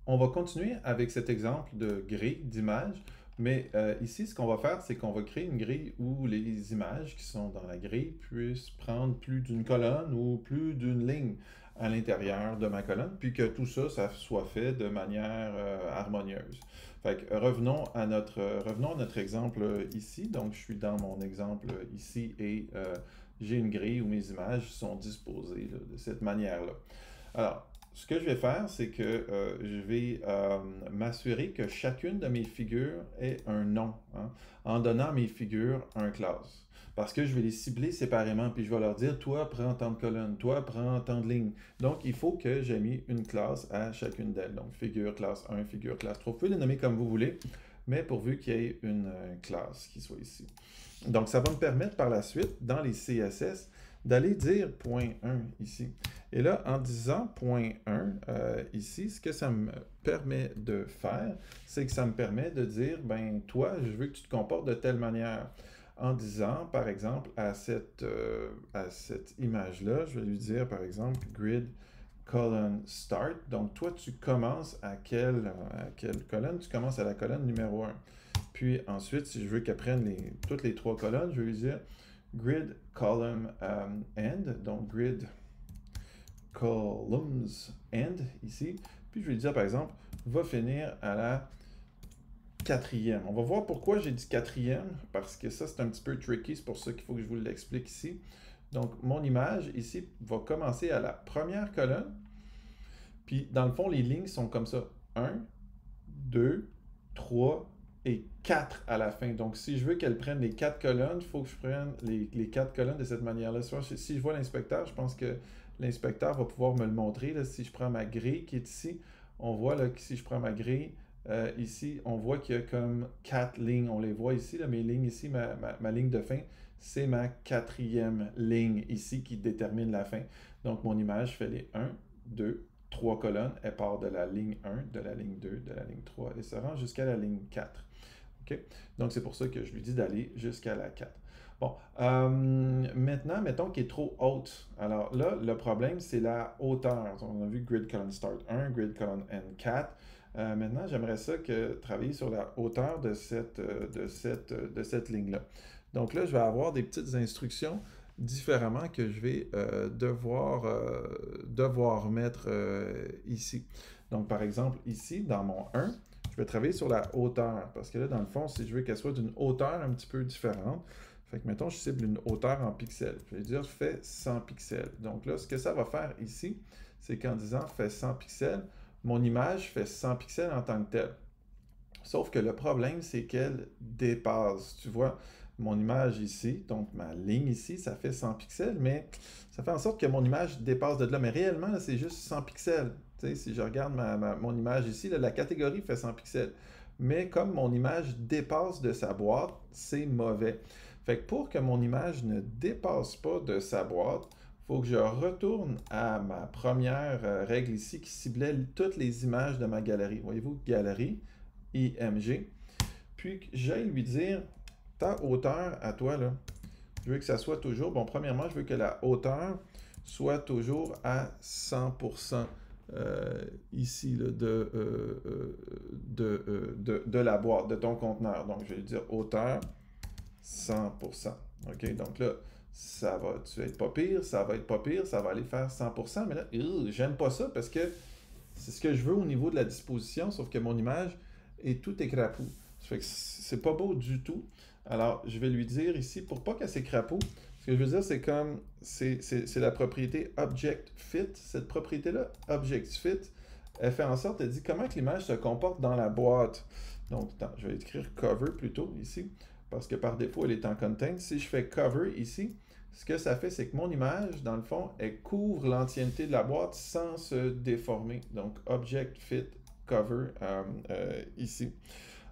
On va continuer avec cet exemple de grille d'image, mais ici, ce qu'on va faire, c'est qu'on va créer une grille où les images qui sont dans la grille puissent prendre plus d'une colonne ou plus d'une ligne à l'intérieur de ma colonne, puis que tout ça, ça soit fait de manière harmonieuse. Fait que revenons à notre exemple ici. Donc, je suis dans mon exemple ici et j'ai une grille où mes images sont disposées là, de cette manière-là. Alors, ce que je vais faire, c'est que je vais m'assurer que chacune de mes figures ait un nom, hein, en donnant à mes figures un classe. Parce que je vais les cibler séparément, puis je vais leur dire, toi, prends tant de colonnes, toi, prends tant de lignes. Donc, il faut que j'ai mis une classe à chacune d'elles. Donc, figure classe 1, figure classe 3. Vous pouvez les nommer comme vous voulez, mais pourvu qu'il y ait une classe qui soit ici. Donc, ça va me permettre par la suite, dans les CSS, d'aller dire point 1 ici. Et là, en disant point 1 ici, ce que ça me permet de faire, c'est que ça me permet de dire, ben toi, je veux que tu te comportes de telle manière. En disant, par exemple, à cette image-là, je vais lui dire, par exemple, grid column start. Donc, toi, tu commences à quelle colonne? Tu commences à la colonne numéro 1. Puis ensuite, si je veux qu'elle prenne toutes les trois colonnes, je vais lui dire grid column end, donc grid columns end ici. Puis je vais lui dire par exemple, va finir à la quatrième. On va voir pourquoi j'ai dit quatrième, parce que ça c'est un petit peu tricky, c'est pour ça qu'il faut que je vous l'explique ici. Donc mon image ici va commencer à la première colonne, puis dans le fond les lignes sont comme ça, 1, 2, 3 et 4 à la fin. Donc, si je veux qu'elle prenne les 4 colonnes, il faut que je prenne les 4 colonnes de cette manière-là. Si je vois l'inspecteur, je pense que l'inspecteur va pouvoir me le montrer. Là, si je prends ma grille qui est ici, on voit là, que si je prends ma grille, ici, on voit qu'il y a comme 4 lignes. On les voit ici, là, mes lignes ici, ma ligne de fin, c'est ma quatrième ligne ici qui détermine la fin. Donc, mon image fait les 1, 2, 3 colonnes, elle part de la ligne 1, de la ligne 2, de la ligne 3 et se rend jusqu'à la ligne 4. Okay? Donc, c'est pour ça que je lui dis d'aller jusqu'à la 4. Bon, maintenant, mettons qu'elle est trop haute. Alors là, le problème, c'est la hauteur. On a vu grid column start 1, grid column end 4. Maintenant, j'aimerais ça travailler sur la hauteur de cette ligne-là. Donc là, je vais avoir des petites instructions différemment que je vais devoir mettre ici. Donc, par exemple, ici, dans mon 1, je vais travailler sur la hauteur, parce que là, dans le fond, si je veux qu'elle soit d'une hauteur un petit peu différente, fait que, mettons, je cible une hauteur en pixels. Je vais dire, fais 100 pixels. Donc là, ce que ça va faire ici, c'est qu'en disant, fais 100 pixels, mon image fait 100 pixels en tant que telle. Sauf que le problème, c'est qu'elle dépasse. Tu vois, mon image ici, donc ma ligne ici, ça fait 100 pixels, mais ça fait en sorte que mon image dépasse de là. Mais réellement, c'est juste 100 pixels. Tu sais, si je regarde mon image ici, là, la catégorie fait 100 pixels. Mais comme mon image dépasse de sa boîte, c'est mauvais. Fait que pour que mon image ne dépasse pas de sa boîte, il faut que je retourne à ma première règle ici qui ciblait toutes les images de ma galerie. Voyez-vous, galerie, IMG. Puis que j'aille lui dire, ta hauteur à toi, là, je veux que ça soit toujours, bon, premièrement, je veux que la hauteur soit toujours à 100% ici là, de la boîte, de ton conteneur. Donc, je vais lui dire hauteur 100%. OK, donc là, ça va être pas pire, ça va être pas pire, ça va aller faire 100%, mais là, j'aime pas ça parce que c'est ce que je veux au niveau de la disposition, sauf que mon image est tout écrapou. Ça fait que c'est pas beau du tout. Alors, je vais lui dire ici, pour pas qu'elle s'écrapoue, ce que je veux dire, c'est comme, c'est la propriété Object Fit. Cette propriété-là, Object Fit, elle fait en sorte, elle dit comment que l'image se comporte dans la boîte. Donc, je vais écrire cover plutôt ici, parce que par défaut, elle est en content. Si je fais cover ici, ce que ça fait, c'est que mon image, dans le fond, elle couvre l'entièreté de la boîte sans se déformer. Donc, Object Fit Cover ici.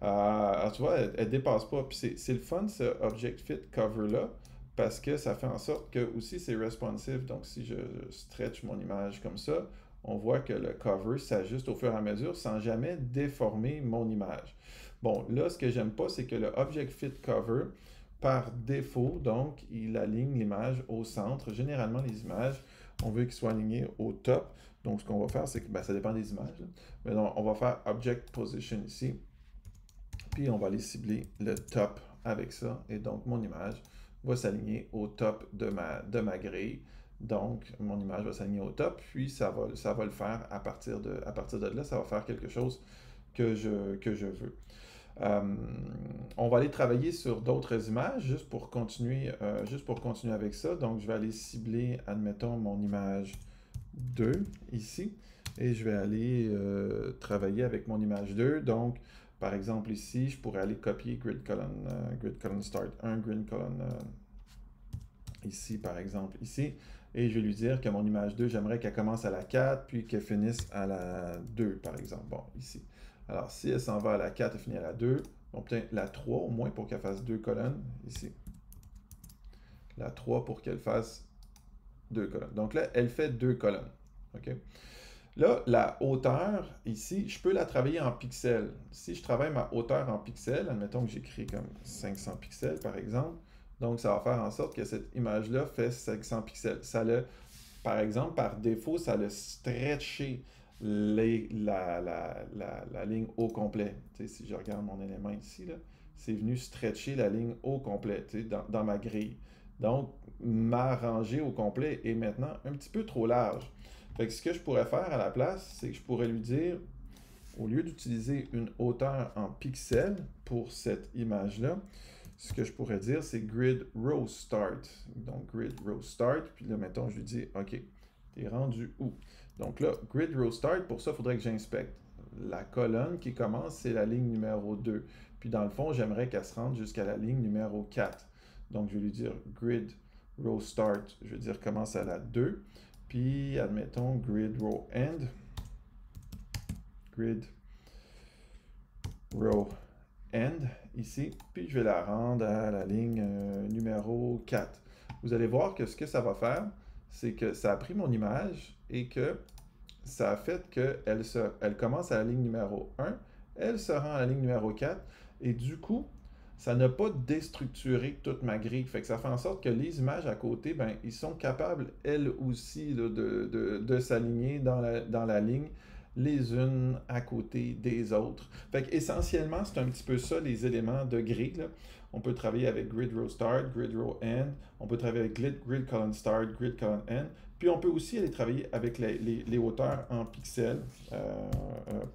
Alors, tu vois, elle ne dépasse pas. Puis c'est le fun, ce Object Fit Cover-là, parce que ça fait en sorte que aussi c'est responsive. Donc, si je stretch mon image comme ça, on voit que le cover s'ajuste au fur et à mesure sans jamais déformer mon image. Bon, là, ce que j'aime pas, c'est que le Object Fit Cover, par défaut, donc, il aligne l'image au centre. Généralement, les images, on veut qu'ils soient alignés au top. Donc, ce qu'on va faire, c'est que ben, ça dépend des images, là. Mais donc, on va faire Object Position ici. Puis, on va aller cibler le top avec ça. Et donc, mon image va s'aligner au top de ma grille. Donc, mon image va s'aligner au top. Puis, ça va le faire à partir de là. Ça va faire quelque chose que je veux. On va aller travailler sur d'autres images juste pour continuer avec ça. Donc, je vais aller cibler, admettons, mon image 2 ici. Et je vais aller travailler avec mon image 2. Donc, par exemple, ici, je pourrais aller copier grid column start 1, grid column ici, par exemple, ici. Et je vais lui dire que mon image 2, j'aimerais qu'elle commence à la 4, puis qu'elle finisse à la 2, par exemple. Bon, ici. Alors, si elle s'en va à la 4 et finit à la 2, bon, peut-être la 3 au moins pour qu'elle fasse 2 colonnes, ici. La 3 pour qu'elle fasse 2 colonnes. Donc là, elle fait 2 colonnes. OK? Là, la hauteur, ici, je peux la travailler en pixels. Si je travaille ma hauteur en pixels, admettons que j'écris comme 500 pixels, par exemple, donc ça va faire en sorte que cette image-là fait 500 pixels. Par exemple, par défaut, ça l'a stretché la ligne au complet. Tu sais, si je regarde mon élément ici, c'est venu stretcher la ligne au complet, tu sais, dans ma grille. Donc, ma rangée au complet est maintenant un petit peu trop large. Fait que ce que je pourrais faire à la place, c'est que je pourrais lui dire, au lieu d'utiliser une hauteur en pixels pour cette image-là, ce que je pourrais dire, c'est grid row start. Donc, grid row start, puis là, mettons, je lui dis, OK, t'es rendu où? Donc là, grid row start, pour ça, il faudrait que j'inspecte. La colonne qui commence, c'est la ligne numéro 2. Puis dans le fond, j'aimerais qu'elle se rende jusqu'à la ligne numéro 4. Donc, je vais lui dire grid row start, je vais dire commence à la 2. Puis, admettons, grid row end. Grid row end, ici. Puis, je vais la rendre à la ligne numéro 4. Vous allez voir que ce que ça va faire, c'est que ça a pris mon image et que ça a fait qu'elle commence à la ligne numéro 1, elle se rend à la ligne numéro 4, et du coup, ça n'a pas déstructuré toute ma grille. Fait que ça fait en sorte que les images à côté, ben, ils sont capables, elles aussi, là, de s'aligner dans la ligne, les unes à côté des autres. Fait que essentiellement, c'est un petit peu ça, les éléments de grille, là. On peut travailler avec grid row start, grid row end, on peut travailler avec grid column start, grid column end, puis on peut aussi aller travailler avec les hauteurs en pixels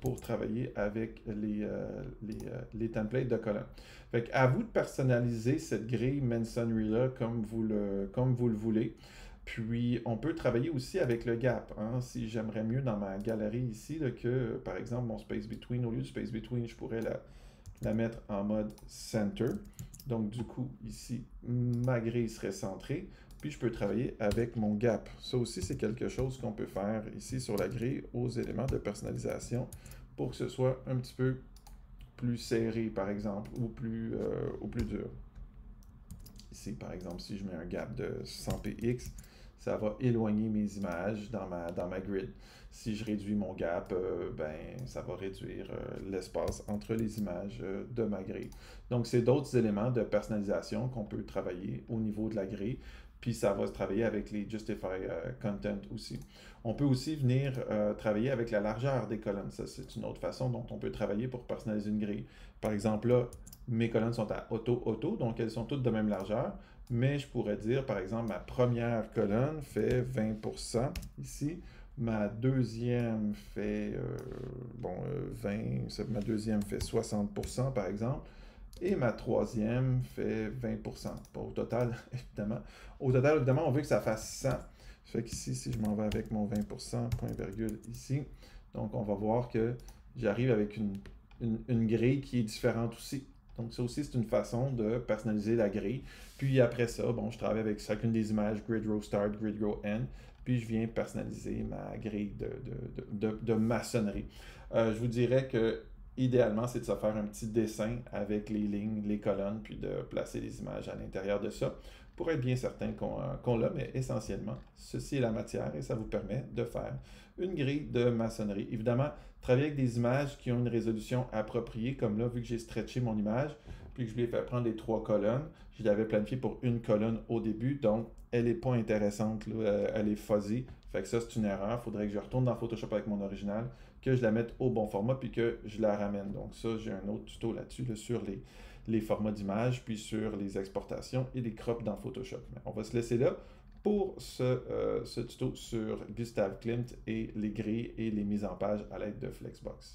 pour travailler avec les templates de colonnes. Fait qu'à vous de personnaliser cette grille Masonry-là comme vous le voulez. Puis, on peut travailler aussi avec le gap. Hein. Si j'aimerais mieux dans ma galerie ici là, que, par exemple, mon Space Between, au lieu du Space Between, je pourrais la mettre en mode Center. Donc, du coup, ici, ma grille serait centrée. Puis, je peux travailler avec mon gap. Ça aussi, c'est quelque chose qu'on peut faire ici sur la grille aux éléments de personnalisation pour que ce soit un petit peu plus serré, par exemple, ou plus dur. Ici, par exemple, si je mets un gap de 100 px, ça va éloigner mes images dans ma grid. Si je réduis mon gap, ben, ça va réduire l'espace entre les images de ma grille. Donc, c'est d'autres éléments de personnalisation qu'on peut travailler au niveau de la grille. Puis, ça va se travailler avec les Justify Content aussi. On peut aussi venir travailler avec la largeur des colonnes. Ça, c'est une autre façon dont on peut travailler pour personnaliser une grille. Par exemple, là, mes colonnes sont à auto, donc elles sont toutes de même largeur. Mais je pourrais dire, par exemple, ma première colonne fait 20% ici. Ma deuxième fait 20, ma deuxième fait 60% par exemple. Et ma troisième fait 20%. Pas au total, évidemment. Au total, évidemment, on veut que ça fasse 100. Ça fait qu'ici, si je m'en vais avec mon 20%, point virgule ici, donc on va voir que j'arrive avec une grille qui est différente aussi. Donc ça aussi, c'est une façon de personnaliser la grille. Puis après ça, bon, je travaille avec chacune des images, grid row start, grid row end, puis je viens personnaliser ma grille de maçonnerie. Je vous dirais que idéalement, c'est de se faire un petit dessin avec les lignes, les colonnes, puis de placer les images à l'intérieur de ça pour être bien certain qu'on l'a, mais essentiellement, ceci est la matière et ça vous permet de faire une grille de maçonnerie. Évidemment, travailler avec des images qui ont une résolution appropriée, comme là, vu que j'ai stretché mon image, puis que je lui ai fait prendre les 3 colonnes, je l'avais planifié pour une colonne au début, donc elle n'est pas intéressante, là, elle est fuzzy. Fait que ça, c'est une erreur. Il faudrait que je retourne dans Photoshop avec mon original, que je la mette au bon format, puis que je la ramène. Donc ça, j'ai un autre tuto là-dessus, là, sur les formats d'images, puis sur les exportations et les crops dans Photoshop. Mais on va se laisser là pour ce tuto sur Gustav Klimt et les grilles et les mises en page à l'aide de Flexbox.